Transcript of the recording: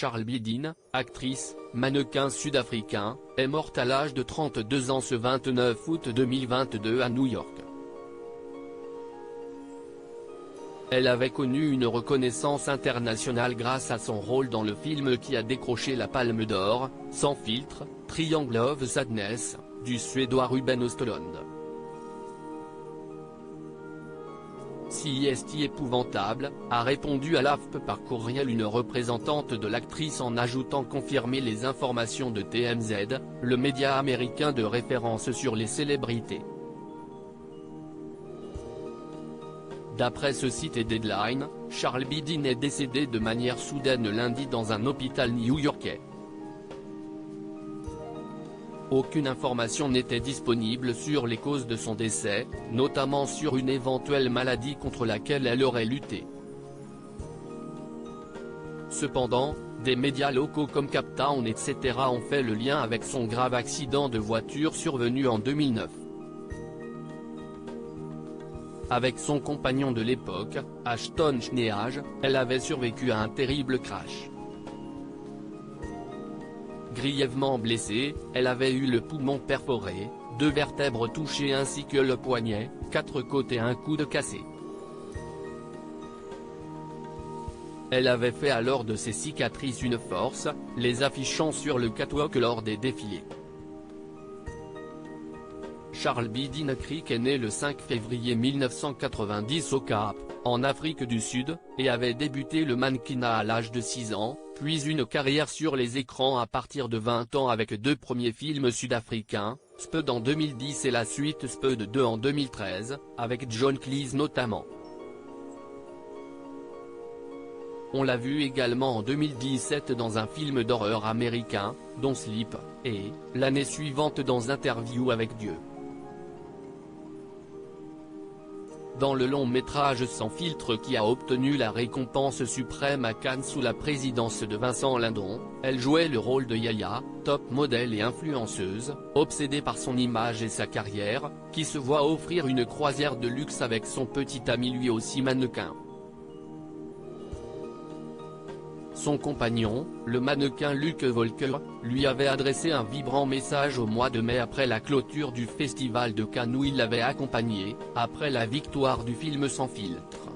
Charlbi Dean, actrice, mannequin sud-africain, est morte à l'âge de 32 ans ce 29 août 2022 à New York. Elle avait connu une reconnaissance internationale grâce à son rôle dans le film qui a décroché la Palme d'Or, Sans filtre, Triangle of Sadness, du Suédois Ruben Östlund. Si est épouvantable, a répondu à l'AFP par courriel une représentante de l'actrice en ajoutant confirmer les informations de TMZ, le média américain de référence sur les célébrités. D'après ce site et Deadline, Charlbi Dean est décédé de manière soudaine lundi dans un hôpital new-yorkais. Aucune information n'était disponible sur les causes de son décès, notamment sur une éventuelle maladie contre laquelle elle aurait lutté. Cependant, des médias locaux comme Captown etc. ont fait le lien avec son grave accident de voiture survenu en 2009. Avec son compagnon de l'époque, Ashton Kutcher, elle avait survécu à un terrible crash. Grièvement blessée, elle avait eu le poumon perforé, 2 vertèbres touchées ainsi que le poignet, 4 côtes et un coude cassé. Elle avait fait alors de ses cicatrices une force, les affichant sur le catwalk lors des défilés. Charlbi Dean Creek est né le 5 février 1990 au Cap, en Afrique du Sud, et avait débuté le mannequinat à l'âge de 6 ans, puis une carrière sur les écrans à partir de 20 ans avec 2 premiers films sud-africains, Spud en 2010 et la suite Spud 2 en 2013, avec John Cleese notamment. On l'a vu également en 2017 dans un film d'horreur américain, dont Sleep, et, l'année suivante dans Interview avec Dieu. Dans le long-métrage Sans filtre qui a obtenu la récompense suprême à Cannes sous la présidence de Vincent Lindon, elle jouait le rôle de Yaya, top modèle et influenceuse, obsédée par son image et sa carrière, qui se voit offrir une croisière de luxe avec son petit ami lui aussi mannequin. Son compagnon, le mannequin Luke Volker, lui avait adressé un vibrant message au mois de mai après la clôture du Festival de Cannes où il l'avait accompagné, après la victoire du film Sans filtre.